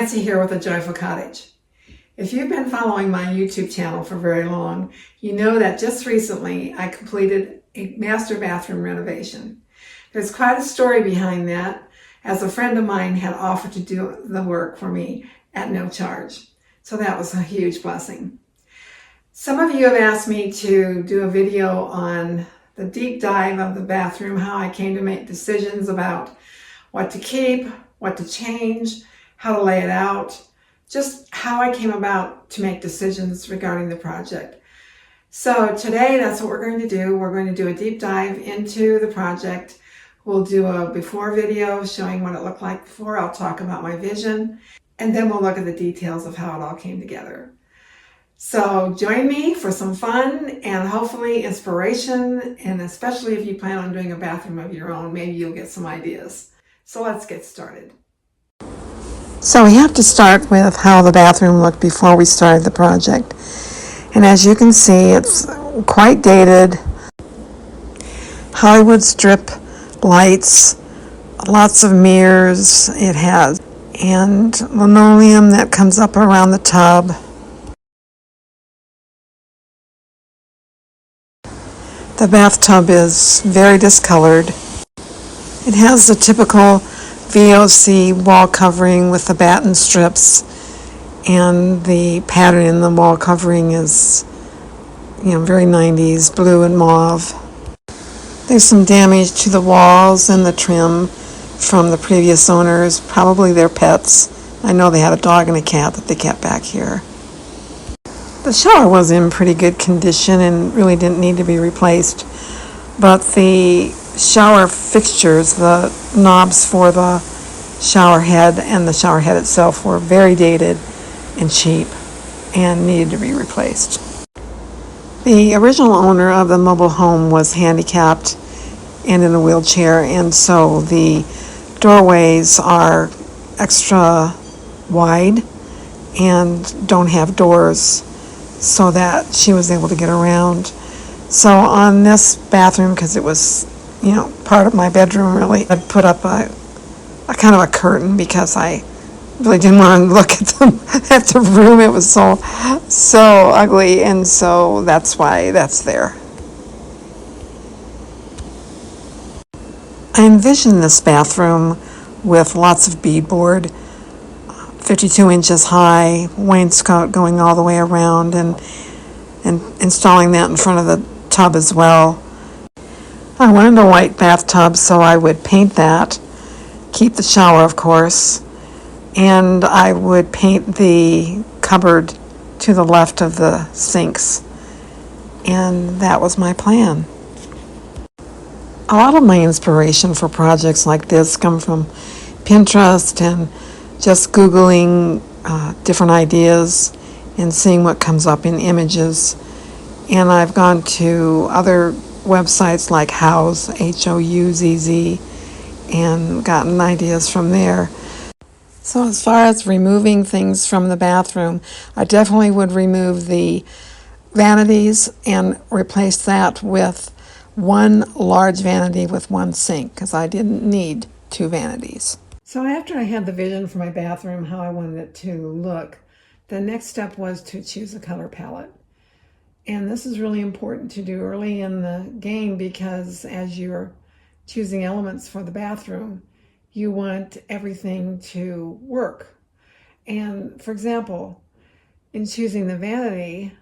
Nancy here with A Joyful Cottage. If you've been following my YouTube channel for very long, you know that just recently I completed a master bathroom renovation. There's quite a story behind that, as a friend of mine had offered to do the work for me at no charge. So that was a huge blessing. Some of you have asked me to do a video on the deep dive of the bathroom, how I came to make decisions about what to keep, what to change, how to lay it out, just how I came about to make decisions regarding the project. So today, that's what we're going to do. We're going to do a deep dive into the project. We'll do a before video showing what it looked like before. I'll talk about my vision, and then we'll look at the details of how it all came together. So join me for some fun and hopefully inspiration, and especially if you plan on doing a bathroom of your own, maybe you'll get some ideas. So let's get started. So we have to start with how the bathroom looked before we started the project. And as you can see, it's quite dated. Hollywood strip lights, lots of mirrors it has, and linoleum that comes up around the tub. The bathtub is very discolored. It has the typical VOC wall covering with the batten strips, and the pattern in the wall covering is, very 90s, blue and mauve. There's some damage to the walls and the trim from the previous owners, probably their pets. I know they had a dog and a cat that they kept back here. The shower was in pretty good condition and really didn't need to be replaced, but the shower fixtures, the knobs for the shower head and the shower head itself, were very dated and cheap and needed to be replaced. The original owner of the mobile home was handicapped and in a wheelchair, and so the doorways are extra wide and don't have doors so that she was able to get around. So on this bathroom, because it was part of my bedroom really, I put up a kind of a curtain because I really didn't want to look at the room. It was so ugly, and so that's why that's there. I envisioned this bathroom with lots of beadboard, 52 inches high, wainscot going all the way around, and installing that in front of the tub as well. I wanted a white bathtub, so I would paint that, keep the shower, of course, and I would paint the cupboard to the left of the sinks. And that was my plan. A lot of my inspiration for projects like this come from Pinterest and just Googling different ideas and seeing what comes up in images. And I've gone to other websites like Houzz, Houzz, and gotten ideas from there. So as far as removing things from the bathroom, I definitely would remove the vanities and replace that with one large vanity with one sink, because I didn't need two vanities. So after I had the vision for my bathroom, how I wanted it to look, the next step was to choose a color palette. And this is really important to do early in the game, because as you're choosing elements for the bathroom, you want everything to work. And for example, in choosing the vanity,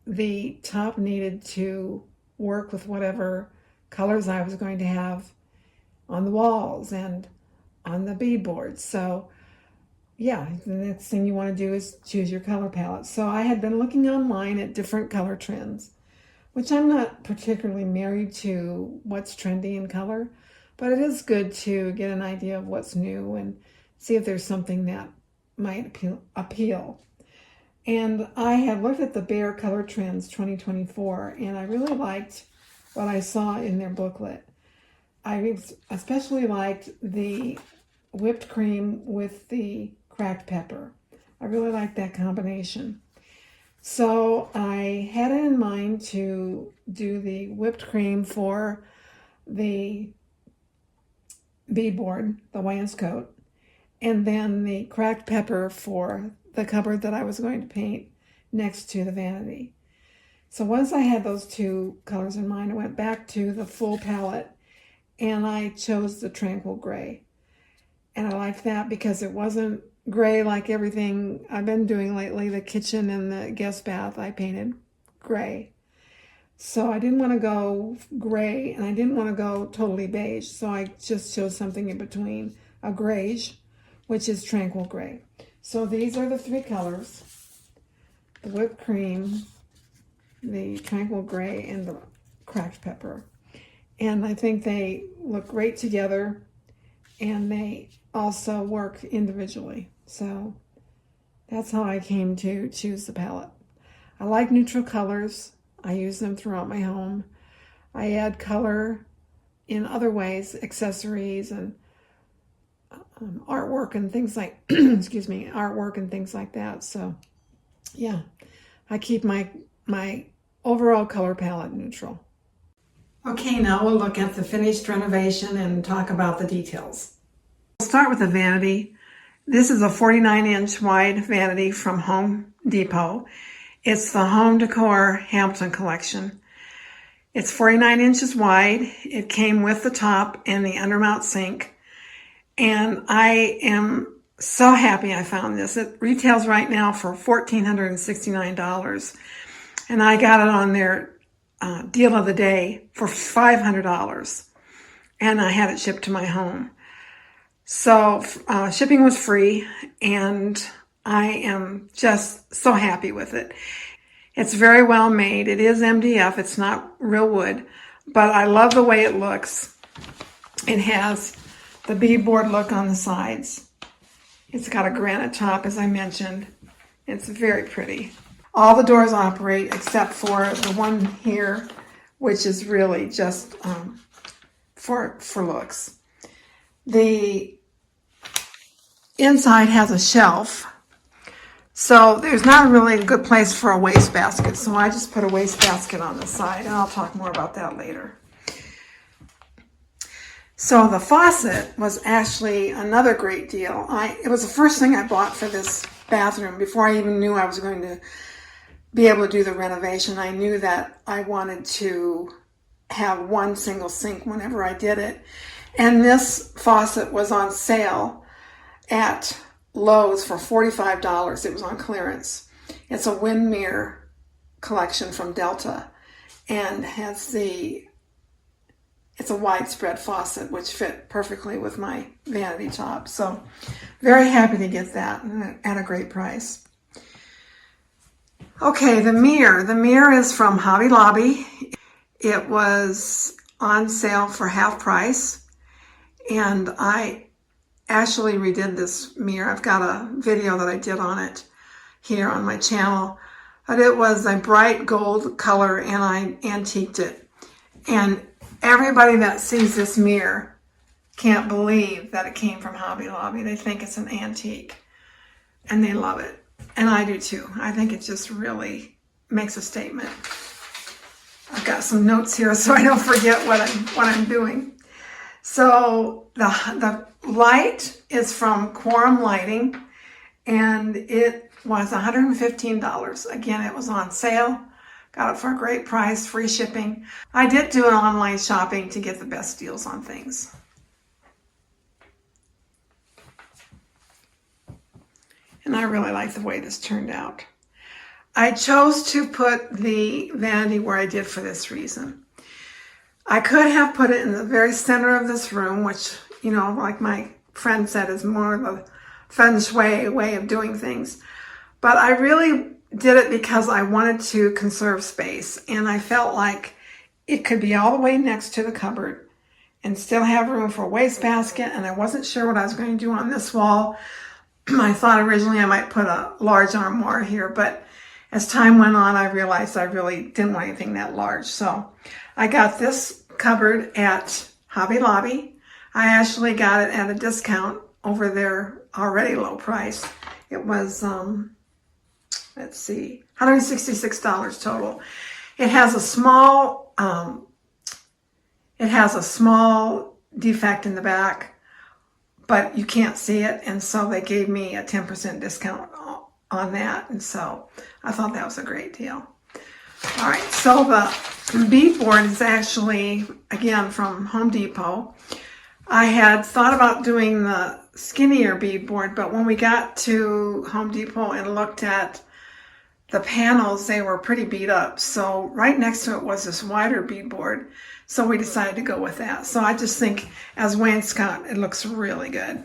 the top needed to work with whatever colors I was going to have on the walls and on the beadboard. So yeah, the next thing you want to do is choose your color palette. So I had been looking online at different color trends, which I'm not particularly married to what's trendy in color, but it is good to get an idea of what's new and see if there's something that might appeal. And I have looked at the Behr Color Trends 2024, and I really liked what I saw in their booklet. I especially liked the whipped cream with the cracked pepper. I really liked that combination. So I had it in mind to do the whipped cream for the beadboard, the wainscot, and then the cracked pepper for the cupboard that I was going to paint next to the vanity. So once I had those two colors in mind, I went back to the full palette and I chose the Tranquil gray. And I liked that because it wasn't gray like everything I've been doing lately. The kitchen and the guest bath, I painted gray. So I didn't want to go gray and I didn't want to go totally beige. So I just chose something in between, a grayish, which is Tranquil gray. So these are the three colors: the whipped cream, the Tranquil gray, and the cracked pepper. And I think they look great together, and they also work individually. So that's how I came to choose the palette. I like neutral colors. I use them throughout my home. I add color in other ways, accessories and artwork and things like, excuse me, artwork and things like that. So yeah, I keep my overall color palette neutral. Okay, now we'll look at the finished renovation and talk about the details. We'll start with the vanity. This is a 49-inch wide vanity from Home Depot. It's the Home Decor Hampton collection. It's 49 inches wide. It came with the top and the undermount sink. And I am so happy I found this. It retails right now for $1,469. And I got it on their deal of the day for $500. And I had it shipped to my home. So shipping was free, and I am just so happy with it. It's very well made. It is MDF. It's not real wood, but I love the way it looks. It has the beadboard look on the sides. It's got a granite top, as I mentioned. It's very pretty. All the doors operate except for the one here, which is really just for looks. The inside has a shelf, so there's not really a good place for a wastebasket, so I just put a wastebasket on the side, and I'll talk more about that later. So the faucet was actually another great deal. It was the first thing I bought for this bathroom before I even knew I was going to be able to do the renovation. I knew that I wanted to have one single sink whenever I did it. And this faucet was on sale at Lowe's for $45. It was on clearance. It's a windmere collection from Delta and it's a widespread faucet which fit perfectly with my vanity top. So very happy to get that at a great price. Okay, the mirror. The mirror is from Hobby Lobby. It was on sale for half price, and I actually redid this mirror. I've got a video that I did on it here on my channel, but it was a bright gold color and I antiqued it. And everybody that sees this mirror can't believe that it came from Hobby Lobby. They think it's an antique and they love it. And I do too. I think it just really makes a statement. I've got some notes here so I don't forget what I'm doing. So the light is from Quorum Lighting, and it was $115. Again, it was on sale. Got it for a great price, free shipping. I did do an online shopping to get the best deals on things. And I really like the way this turned out. I chose to put the vanity where I did for this reason. I could have put it in the very center of this room, which, you know, like my friend said, is more of a feng shui way of doing things. But I really did it because I wanted to conserve space, and I felt like it could be all the way next to the cupboard and still have room for a wastebasket, and I wasn't sure what I was going to do on this wall. I thought originally I might put a large armoire here, but as time went on, I realized I really didn't want anything that large. So I got this cupboard at Hobby Lobby. I actually got it at a discount over their already low price. It was, let's see, $166 total. It has a small defect in the back, but you can't see it, and so they gave me a 10% discount on that, and so I thought that was a great deal. All right, so the beadboard is actually, again, from Home Depot. I had thought about doing the skinnier beadboard, but when we got to Home Depot and looked at the panels, they were pretty beat up. So right next to it was this wider beadboard, so we decided to go with that. So I just think as wainscot, it looks really good.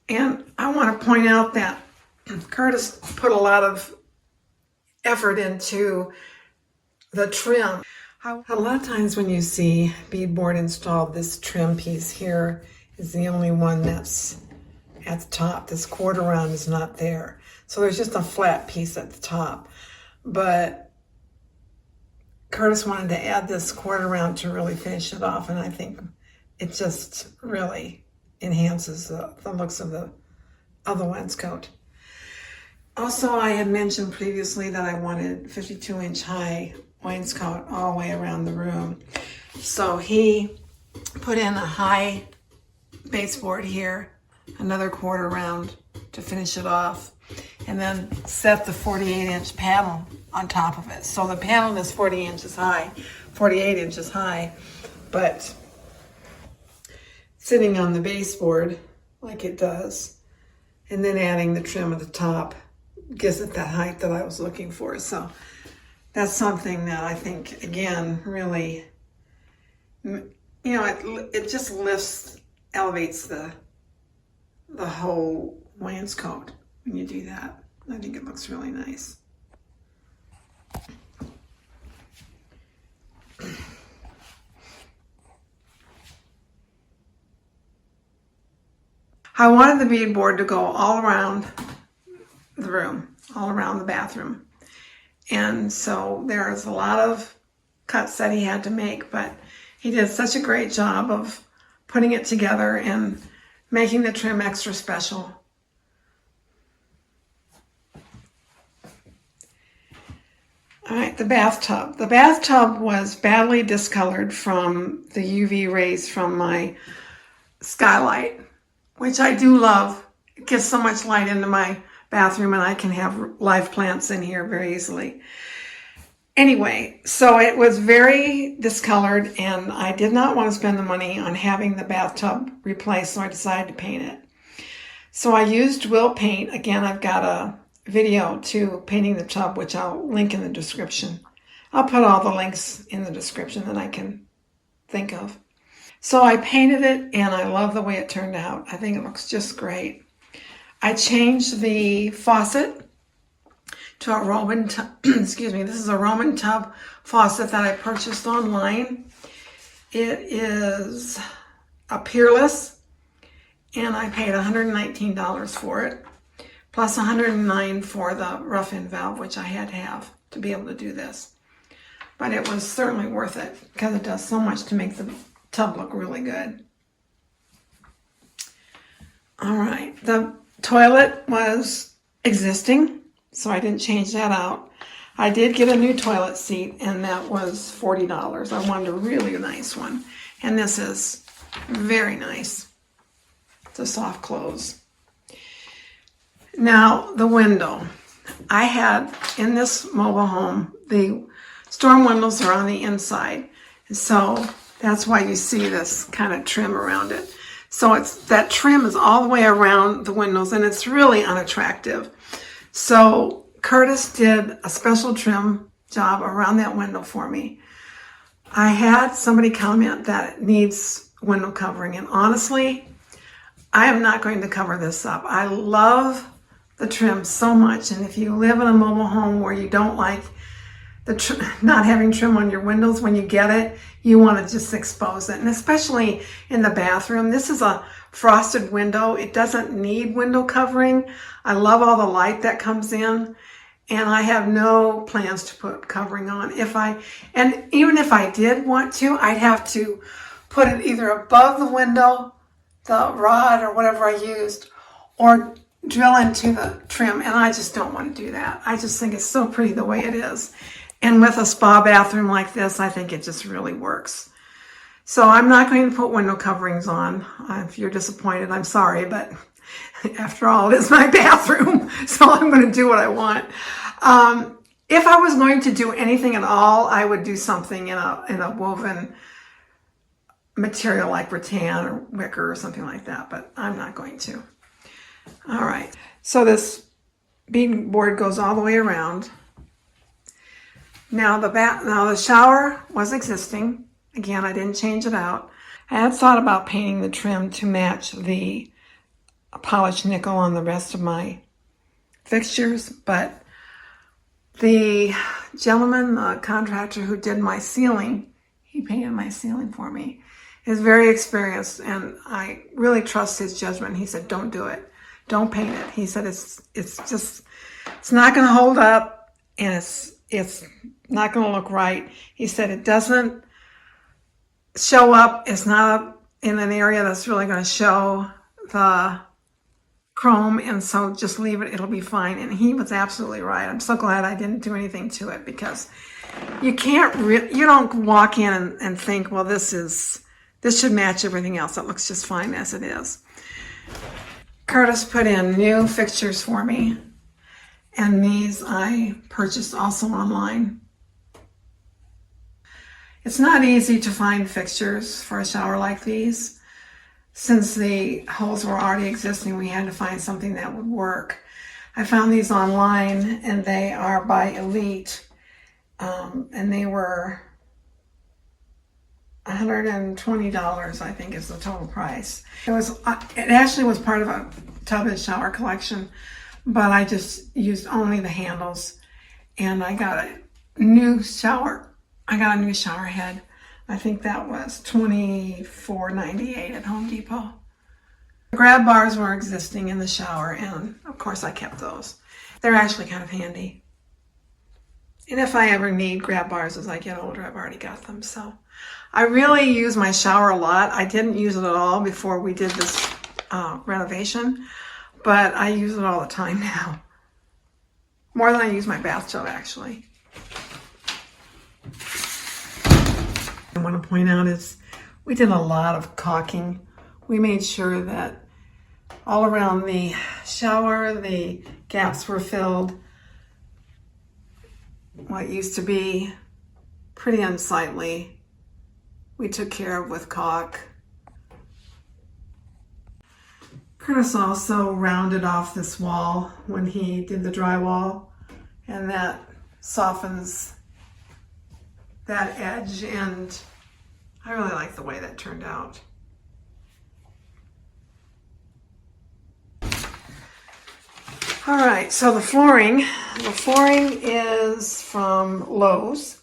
And I want to point out that Curtis put a lot of effort into the trim. A lot of times when you see beadboard installed, this trim piece here is the only one that's at the top. This quarter round is not there. So there's just a flat piece at the top. But Curtis wanted to add this quarter round to really finish it off, and I think it just really enhances the looks of the wainscot. Also, I had mentioned previously that I wanted 52-inch high wainscot all the way around the room. So he put in a high baseboard here, another quarter round to finish it off, and then set the 48-inch panel on top of it. So the panel is 48 inches high, but sitting on the baseboard like it does, and then adding the trim at the top gives it that height that I was looking for. So that's something that I think, again, really, it just elevates the whole wainscot when you do that. I think it looks really nice. I wanted the beadboard to go all around the room, all around the bathroom. And so there's a lot of cuts that he had to make, but he did such a great job of putting it together and making the trim extra special. All right, the bathtub. The bathtub was badly discolored from the UV rays from my skylight, which I do love. It gets so much light into my bathroom, and I can have live plants in here very easily. Anyway, so it was very discolored, and I did not want to spend the money on having the bathtub replaced, so I decided to paint it. So I used Will Paint. Again, I've got a video to painting the tub, which I'll link in the description. I'll put all the links in the description that I can think of. So I painted it, and I love the way it turned out. I think it looks just great. I changed the faucet to a Roman tub. Excuse me, this is a Roman tub faucet that I purchased online. It is a Peerless, and I paid $119 for it, plus $109 for the rough-in valve, which I had to have to be able to do this. But it was certainly worth it because it does so much to make the tub look really good. All right, the toilet was existing, so I didn't change that out. I did get a new toilet seat, and that was $40. I wanted a really nice one, and this is very nice. It's a soft close. Now, the window. I had, in this mobile home, the storm windows are on the inside, so that's why you see this kind of trim around it. So that trim is all the way around the windows, and it's really unattractive. So Curtis did a special trim job around that window for me. I had somebody comment that it needs window covering, and honestly, I am not going to cover this up. I love the trim so much, and if you live in a mobile home where you don't like not having trim on your windows, when you get it, you want to just expose it. And especially in the bathroom, this is a frosted window. It doesn't need window covering. I love all the light that comes in, and I have no plans to put covering on. And even if I did want to, I'd have to put it either above the window, the rod or whatever I used, or drill into the trim, and I just don't want to do that. I just think it's so pretty the way it is. And with a spa bathroom like this, I think it just really works. So I'm not going to put window coverings on. If you're disappointed, I'm sorry, but after all, it is my bathroom, so I'm going to do what I want. If I was going to do anything at all, I would do something in a woven material like rattan or wicker or something like that, but I'm not going to. All right, so this beadboard goes all the way around. Now the shower was existing. Again, I didn't change it out. I had thought about painting the trim to match the polished nickel on the rest of my fixtures, but the gentleman, the contractor who did my ceiling, he painted my ceiling for me, is very experienced, and I really trust his judgment. He said, don't do it. Don't paint it. He said, it's not going to hold up, and it's not going to look right. He said, it doesn't show up. It's not in an area that's really going to show the chrome, and so just leave it. It'll be fine. And he was absolutely right. I'm so glad I didn't do anything to it, because you don't walk in and think, well, this should match everything else. It looks just fine as it is. Curtis put in new fixtures for me, and these I purchased also online. It's not easy to find fixtures for a shower like these. Since the holes were already existing, we had to find something that would work. I found these online, and they are by Elite, and they were $120, I think, is the total price. It actually was part of a tub and shower collection, but I just used only the handles, and I got a new shower head. I think that was $24.98 at Home Depot. The grab bars were existing in the shower, and of course I kept those. They're actually kind of handy. And if I ever need grab bars as I get older, I've already got them. So I really use my shower a lot. I didn't use it at all before we did this renovation, but I use it all the time now. More than I use my bathtub, actually. I want to point out is we did a lot of caulking. We made sure that all around the shower, the gaps were filled. What used to be pretty unsightly, we took care of with caulk. Curtis also rounded off this wall when he did the drywall, and that softens that edge, and I really like the way that turned out. All right, so the flooring is from Lowe's,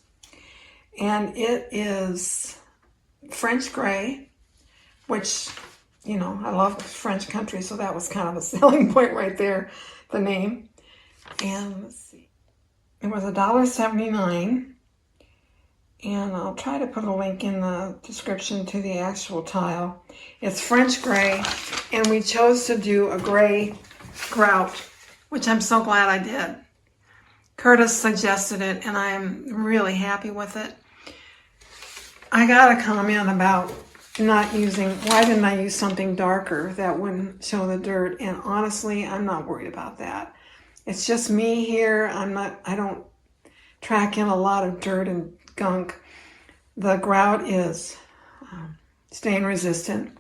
and it is French gray, which, you know, I love French country, so that was kind of a selling point right there, the name. And let's see, it was $1.79. And I'll try to put a link in the description to the actual tile. It's French gray, and we chose to do a gray grout, which I'm so glad I did. Curtis suggested it, and I'm really happy with it. I got a comment about why didn't I use something darker that wouldn't show the dirt, and honestly, I'm not worried about that. It's just me here. I don't track in a lot of dirt and gunk. The grout is stain resistant,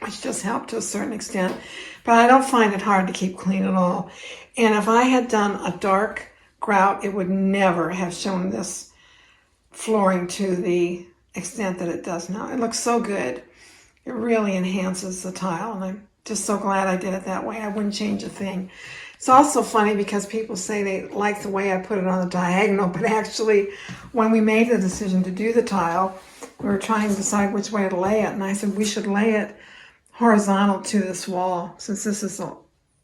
which just helped to a certain extent, but I don't find it hard to keep clean at all. And if I had done a dark grout, it would never have shown this flooring to the extent that it does now. It looks so good. It really enhances the tile, and I'm just so glad I did it that way. I wouldn't change a thing. It's also funny because people say they like the way I put it on the diagonal, but actually when we made the decision to do the tile, we were trying to decide which way to lay it, and I said we should lay it horizontal to this wall, since this is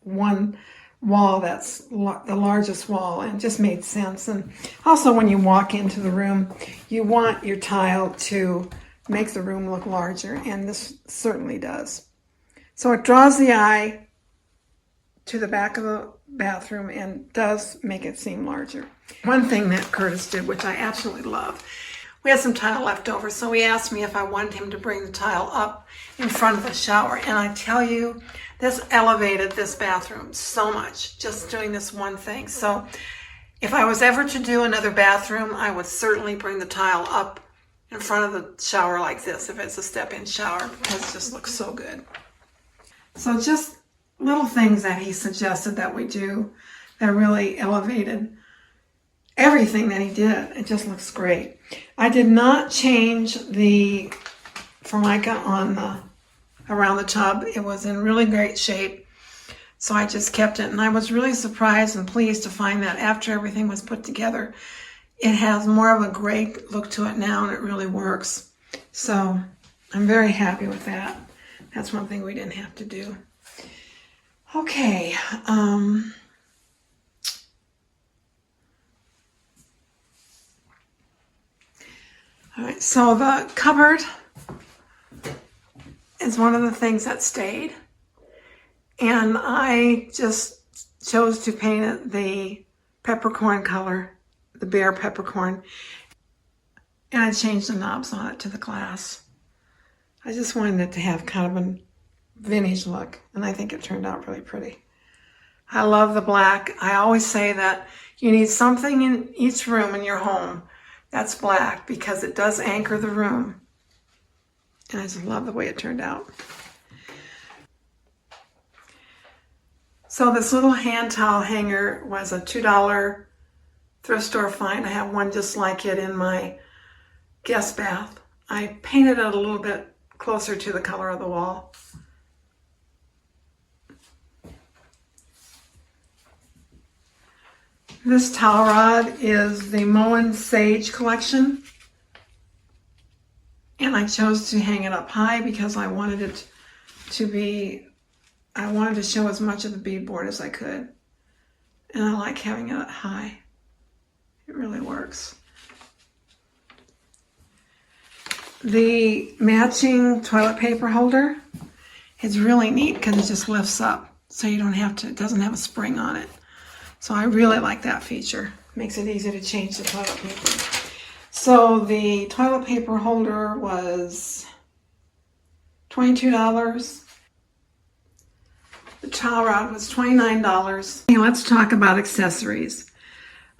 one wall that's the largest wall, and it just made sense. And also when you walk into the room, you want your tile to make the room look larger, and this certainly does. So it draws the eye to the back of the bathroom and does make it seem larger. One thing that Curtis did, which I absolutely love, We had some tile left over, so he asked me if I wanted him to bring the tile up in front of the shower. And I tell you, this elevated this bathroom so much, just doing this one thing. So if I was ever to do another bathroom, I would certainly bring the tile up in front of the shower like this, if it's a step-in shower, because it just looks so good. So just little things that he suggested that we do that really elevated everything that he did. It just looks great. I did not change the Formica around the tub. It was in really great shape, so I just kept it. And I was really surprised and pleased to find that after everything was put together, it has more of a gray look to it now, and it really works. So I'm very happy with that. That's one thing we didn't have to do. Okay. All right, so the cupboard is one of the things that stayed, and I just chose to paint it the peppercorn color, the Behr peppercorn, and I changed the knobs on it to the glass. I just wanted it to have kind of a vintage look, and I think it turned out really pretty. I love the black. I always say that you need something in each room in your home that's black, because it does anchor the room. And I just love the way it turned out. So this little hand towel hanger was a $2 thrift store find. I have one just like it in my guest bath. I painted it a little bit closer to the color of the wall. This towel rod is the Moen Sage collection, and I chose to hang it up high because I wanted it to be, I wanted to show as much of the beadboard as I could, and I like having it up high. It really works. The matching toilet paper holder is really neat because it just lifts up, so you don't have to, it doesn't have a spring on it. So I really like that feature. Makes it easy to change the toilet paper. So the toilet paper holder was $22. The towel rod was $29. Okay, let's talk about accessories.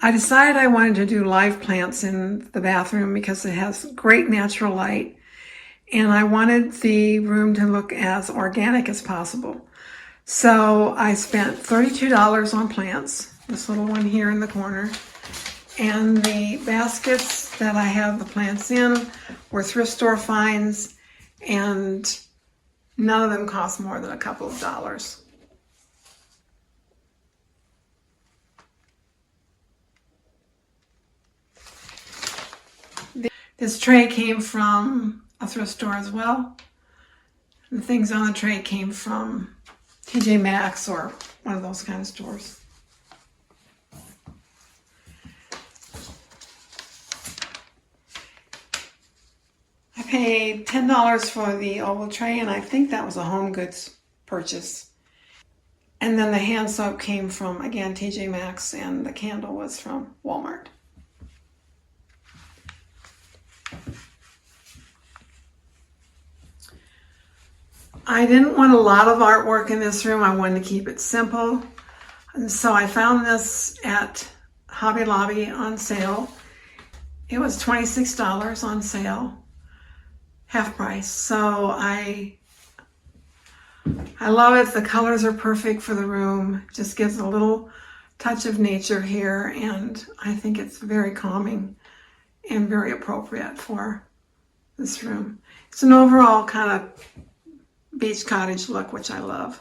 I decided I wanted to do live plants in the bathroom because it has great natural light, and I wanted the room to look as organic as possible. So I spent $32 on plants, this little one here in the corner, and the baskets that I have the plants in were thrift store finds, and none of them cost more than a couple of dollars. This tray came from a thrift store as well. The things on the tray came from TJ Maxx or one of those kind of stores. I paid $10 for the oval tray, and I think that was a Home Goods purchase. And then the hand soap came from, again, TJ Maxx, and the candle was from Walmart. I didn't want a lot of artwork in this room. I wanted to keep it simple. And so I found this at Hobby Lobby on sale. It was $26 on sale, half price. So I love it. The colors are perfect for the room. Just gives a little touch of nature here, and I think it's very calming and very appropriate for this room. It's an overall kind of beach cottage look, which I love.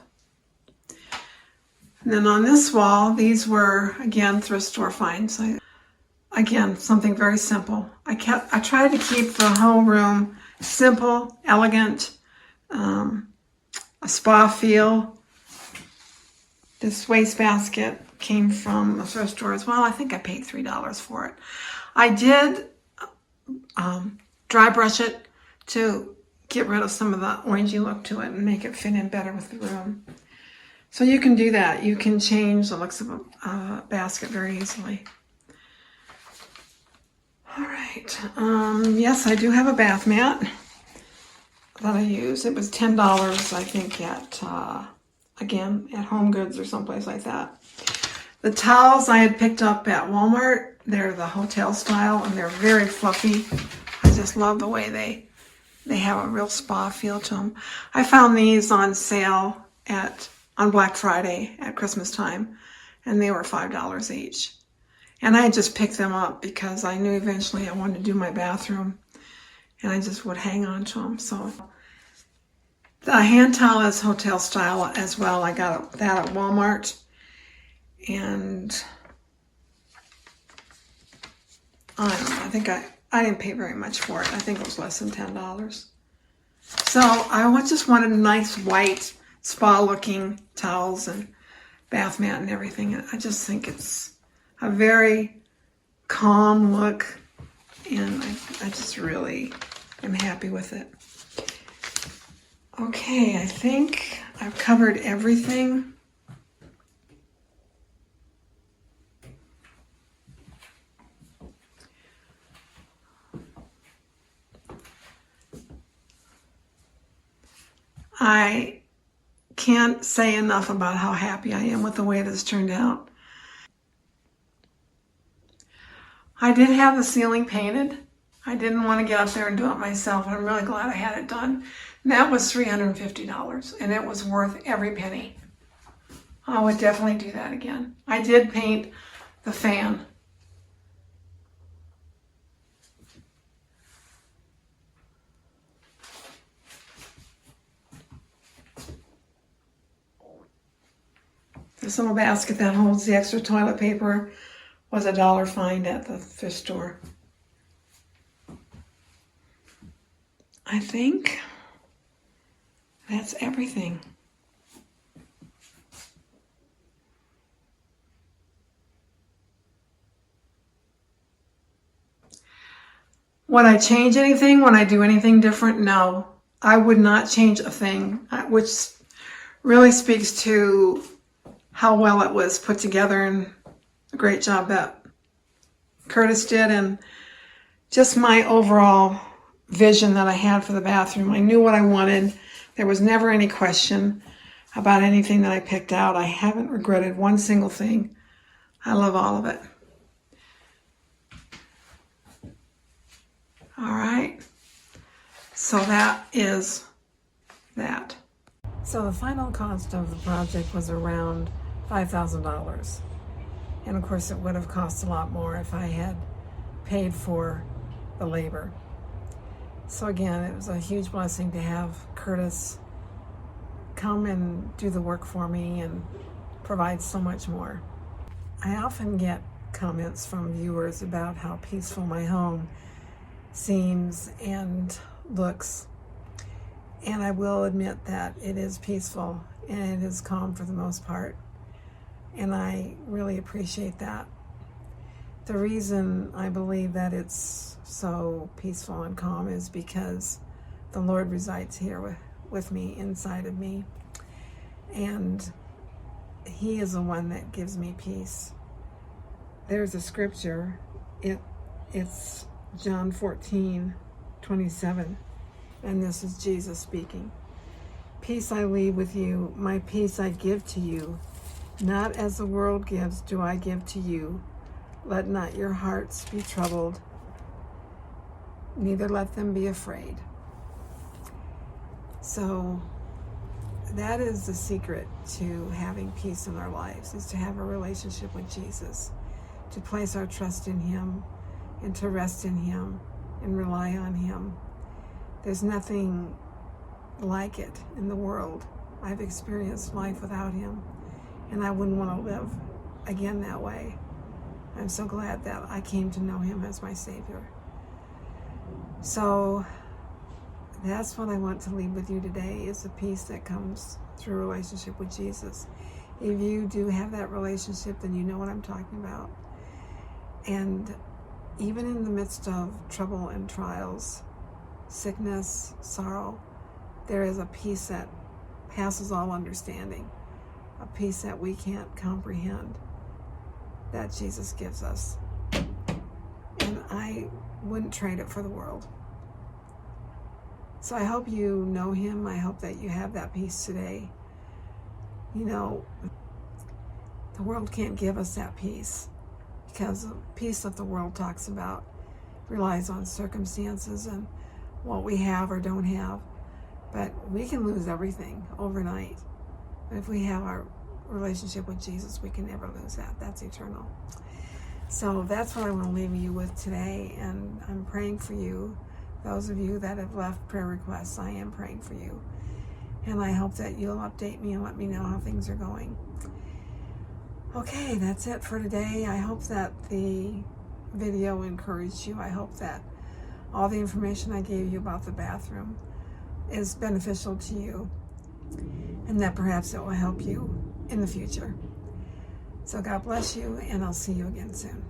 And then on this wall, these were, again, thrift store finds. Again, something very simple. I tried to keep the whole room simple, elegant, a spa feel. This wastebasket came from a thrift store as well. I think I paid $3 for it. I did dry brush it to get rid of some of the orangey look to it and make it fit in better with the room. So you can do that. You can change the looks of a basket very easily. All right. Yes, I do have a bath mat that I use. It was $10, I think, at again at Home Goods or someplace like that. The towels I had picked up at Walmart. They're the hotel style, and they're very fluffy. I just love the way they have a real spa feel to them. I found these on sale on Black Friday at Christmas time, and they were $5 each. And I just picked them up because I knew eventually I wanted to do my bathroom, and I just would hang on to them. So the hand towel is hotel style as well. I got that at Walmart, and I don't know, I think I didn't pay very much for it. I think it was less than $10. So I just wanted nice white spa looking towels and bath mat and everything. I just think it's a very calm look, and I just really am happy with it. Okay, I think I've covered everything. I can't say enough about how happy I am with the way this turned out. I did have the ceiling painted. I didn't want to get up there and do it myself, and I'm really glad I had it done. And that was $350, and it was worth every penny. I would definitely do that again. I did paint the fan. This little basket that holds the extra toilet paper was $1 fine at the thrift store. I think that's everything. Would I change anything? Would I do anything different? No. I would not change a thing, which really speaks to how well it was put together and a great job that Curtis did, and just my overall vision that I had for the bathroom. I knew what I wanted. There was never any question about anything that I picked out. I haven't regretted one single thing. I love all of it. All right. So that is that. So the final cost of the project was around $5,000. And of course it would have cost a lot more if I had paid for the labor. So again, it was a huge blessing to have Curtis come and do the work for me and provide so much more. I often get comments from viewers about how peaceful my home seems and looks. And I will admit that it is peaceful and it is calm for the most part. And I really appreciate that. The reason I believe that it's so peaceful and calm is because the Lord resides here with me, inside of me. And He is the one that gives me peace. There's a scripture, it's John 14:27, and this is Jesus speaking. Peace I leave with you, my peace I give to you. Not as the world gives do I give to you. Let not your hearts be troubled, neither let them be afraid. So that is the secret to having peace in our lives, is to have a relationship with Jesus, to place our trust in Him and to rest in Him and rely on Him. There's nothing like it in the world. I've experienced life without Him, and I wouldn't want to live again that way. I'm so glad that I came to know Him as my Savior. So that's what I want to leave with you today, is the peace that comes through a relationship with Jesus. If you do have that relationship, then you know what I'm talking about. And even in the midst of trouble and trials, sickness, sorrow, there is a peace that passes all understanding, a peace that we can't comprehend, that Jesus gives us. And I I wouldn't trade it for the world. So I hope you know him. I hope that you have that peace today. You know, the world can't give us that peace, because the peace that the world talks about relies on circumstances and what we have or don't have. But we can lose everything overnight. But if we have our relationship with Jesus, we can never lose that. That's eternal. So that's what I want to leave you with today. And I'm praying for you. Those of you that have left prayer requests, I am praying for you. And I hope that you'll update me and let me know how things are going. Okay, that's it for today. I hope that the video encouraged you. I hope that all the information I gave you about the bathroom is beneficial to you, and that perhaps it will help you in the future. So God bless you, and I'll see you again soon.